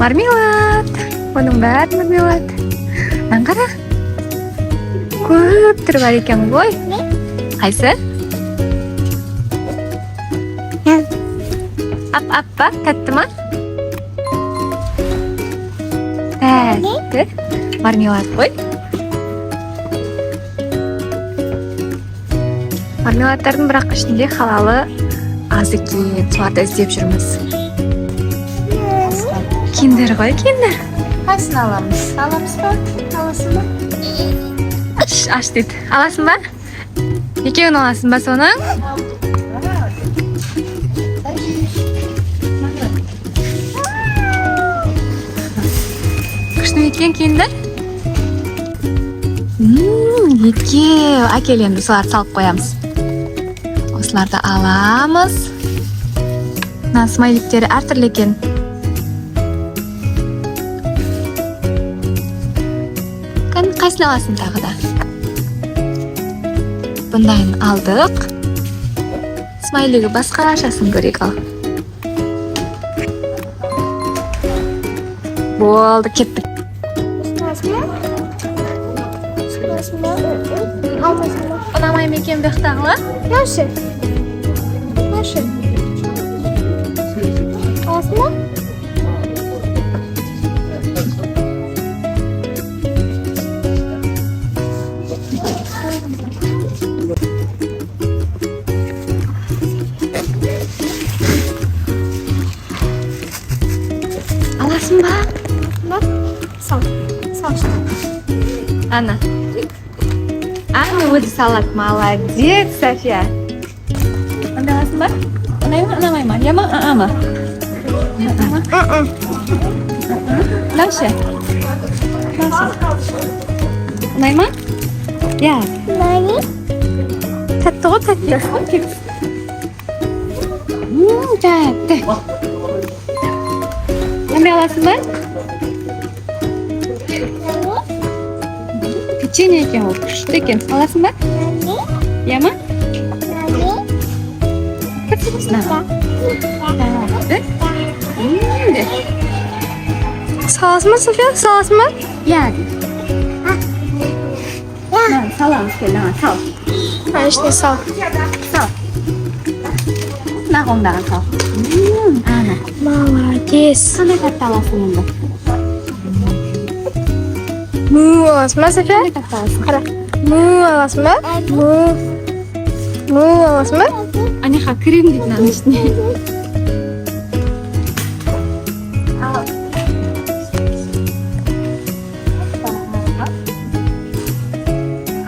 Marmelat. Оның бәрі мармелад. Қара. Көп түрі бар екен ғой. Қайсы? Ап-ап-ап, тәтті ма? Тәтті. Мармелад ғой. Мармеладтардың бірақ ішінде халалы аз екен. Соларды іздеп жүрміз. Киндер ғой, киндер. Қайсыны аламыз? Аламыз ба? Аласың ба? Аш дейді. Аласың ба? Екеуін аласың ба соның? Күшті екен киндер. Екеу. Әкел енді соларды салып қоямыз. Осыларды аламыз. Мына смайликтері әртүрлі екен. Қайсыны аласың тағы да? Бұндайын алдық. Смайлигі басқа ашасын көрек ал. Болды, кеттік. Ұнамай мекен бектағыла? Нәші? Аласың ба? Аласың ба? Сал что? Ана өзі салат. Молодец, София. Онда аласың ба? Ұнай ма, ұнамай ма? Яма, ама? Нәші? Ұнай ма? Я. Тәтті ғой, тәтті. Тәтті. Қандай аласың ба? Печенье екен ол, күшті екен. Аласың ба? Яма? Саласың ба, София? Саласың ба? Я. Саламыз келді, сал. Конечно, сал. Сал. Нағылдаған сал. Ана. Молодец. Қандай тәтті аласың енді? Му аласың ба, София? Қандай тәтті аласың? Қара. Му аласың ба? Му аласың ба? Аниха, крем дейді мынаның ішіне.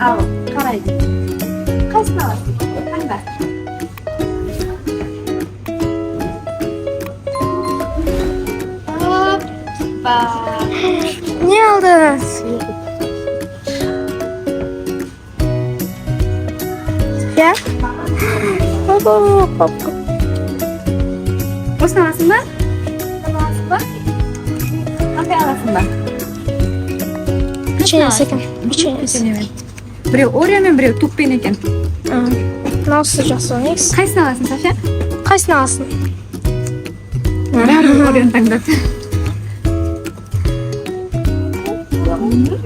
Ал, қарайды. Қайсыны аласың? Қандай? Не алдыңыз? София? Осыны аласың ба? Қандай аласың ба? Печенье секен. Печенье. Біреу ореомен, біреу туппен екен. Мынаусы жақсы ойнайсыз. Қайсыны аласың, София? Қайсыны аласың? Бәрі ореон таңдады.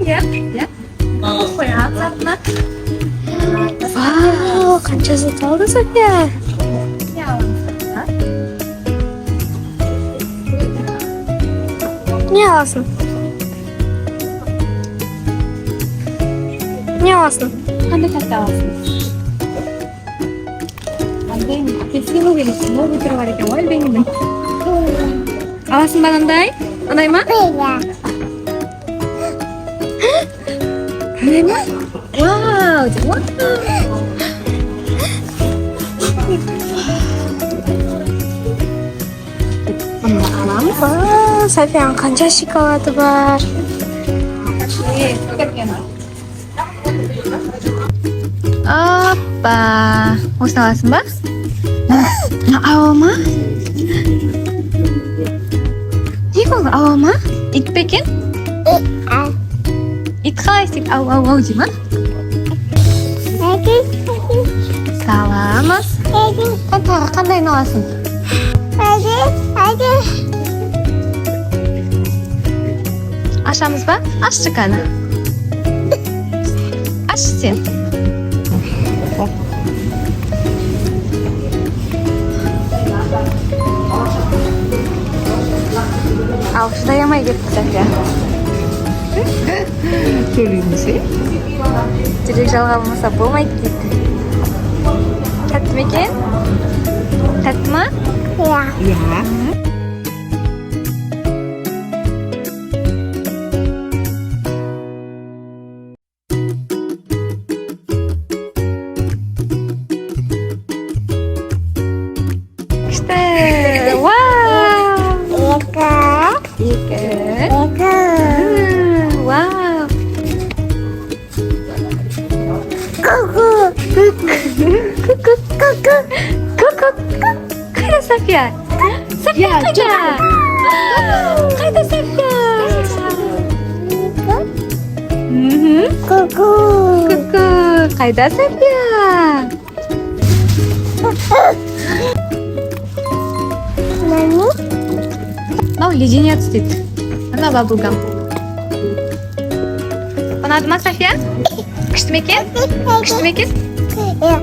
Я. Қояғын затына. Вау, қанша зат алды, София? Не аласың? Не аласың? Қандай тәтті аласың? Андай апельсин керек, много түрі бар екен ғой әлбеңнің. Аласың ба андай? Андай ма? Андай ма? Вау! Бұны аламыз. Софияның қанша шоколады бар? Оппа! Осыны аласың ба? Ауа ма? Не болды? Ауа ма? Ит пе екен? Ит қалай істейді? Ау дей ма? Саламыз. Тағы қандайын аласың? Açamız mı? Aç çıkanı. Aç sen. Alkışlayamay gitti Safiye. Söyleyeyim mi? Direkt жалғабылмаса болмайды дейді. Тәтті ме екен? Тәтті ма? Iya. Iya. İşte. Wow. Eka. Ikan. Eka. Wow. Kuku. Kukuk. Kukuk. Kayda Safiye? Safiye kayda? Kayda Safiye? Kuku. Kukuk. Kayda Safiye? Nani? Mau леденец дейді. Ана бабылгам. Ұнады ма Safiye? Күшті ме екен? Күшті ме екен? Iya.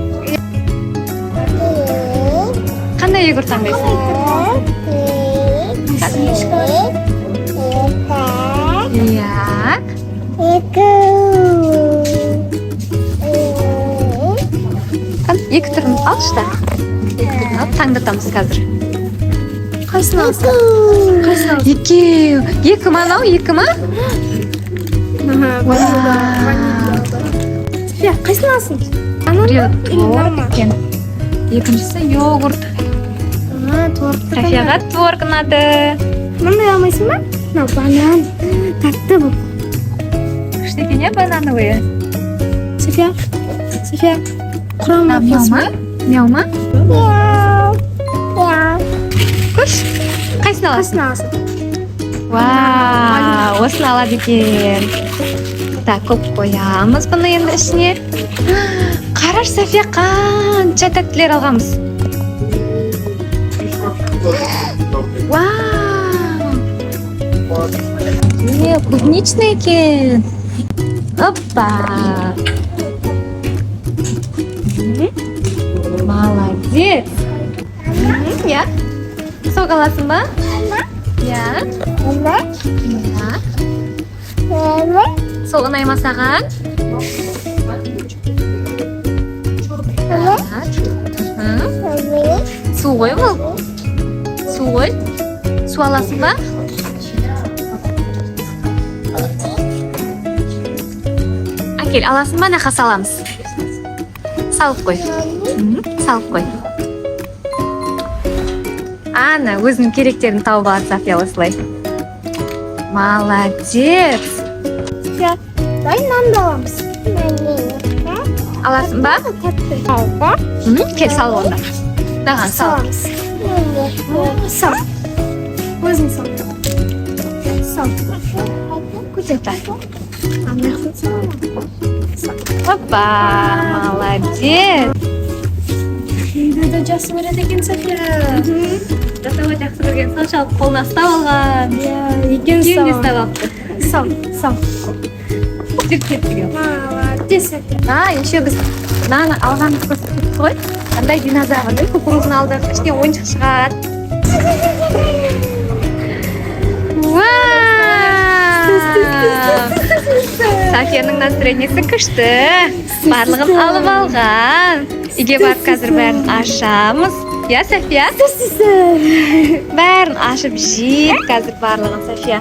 Қандай йогурт таңдайсың? Иә. Екі түрін алшы да. Екі түрін алып таңдатамыз қазір. Қайсыны алсың? Қайсыны алсың? Екеу. Екі ма анау? Екі ма? София, қайсыны алсың? Біреу творог екен. Екіншісі йогурт. Торт. Софияға творог ұнады. Мындай алмайсың ба? Мынау банан. Тәтті бұл. Күшті екен иә банановые. София. София. Құрамы Мяу ма? Мяу ма? Мяу. Мяу. Көш. Қайсыны аласың? Қайсыны аласың? Вау, осыны алады екен. Так, көп қоямыз бұны енді ішіне. Қараш, София, қанша тәттілер алғанбыз. Вау! Клубничный екен. Опа! Молодец! Я? Сок аласың ба? Я? Мама. Я? Мама. Сол ұнай ма саған? Мама. Су ғой бұл? Су ғой? Су аласың ба? Әкел, аласың ба? Нақа саламыз. Салып қой. Салып қой. Ана, өзінің керектерін тауып алады София осылай. Молодец! София, дай нанды аламыз. Аласың ба? Кел салып онда. Даған сал. Сал. Өзің сал. Сал. Так. Опа, молодец! Үйді жақсы көреді екен София. Жасауға жақсы көрген соншалық қолына ұстап алған. Екеуін Күйінде ұстап алыпты. Сал. Сал. Жүріп кеттік. Молодец, София. Еще біз мынаны алғанды көрсетіп қой. Андай динозаврдың кукурузын алдық. Ішінен ойыншық шығады. Софияның настроениесі күшті. Барлығын алып алған. Үйге барып қазір бәрін ашамыз. Я, София? Бәрін ашып жейіп қазір барлығын, София.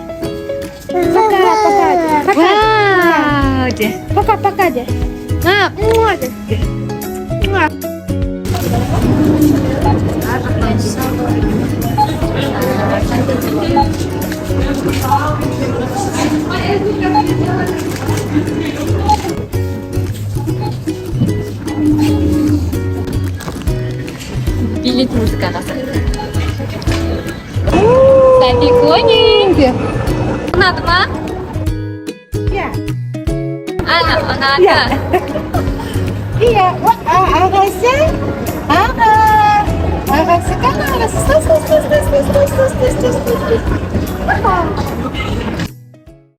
Вау, де. Пока-пока де. Муа де. Билет музыкаға сай. Софиконенькі. Ұнады ма? Иә. Ана, ұнады. Иә. Ағасы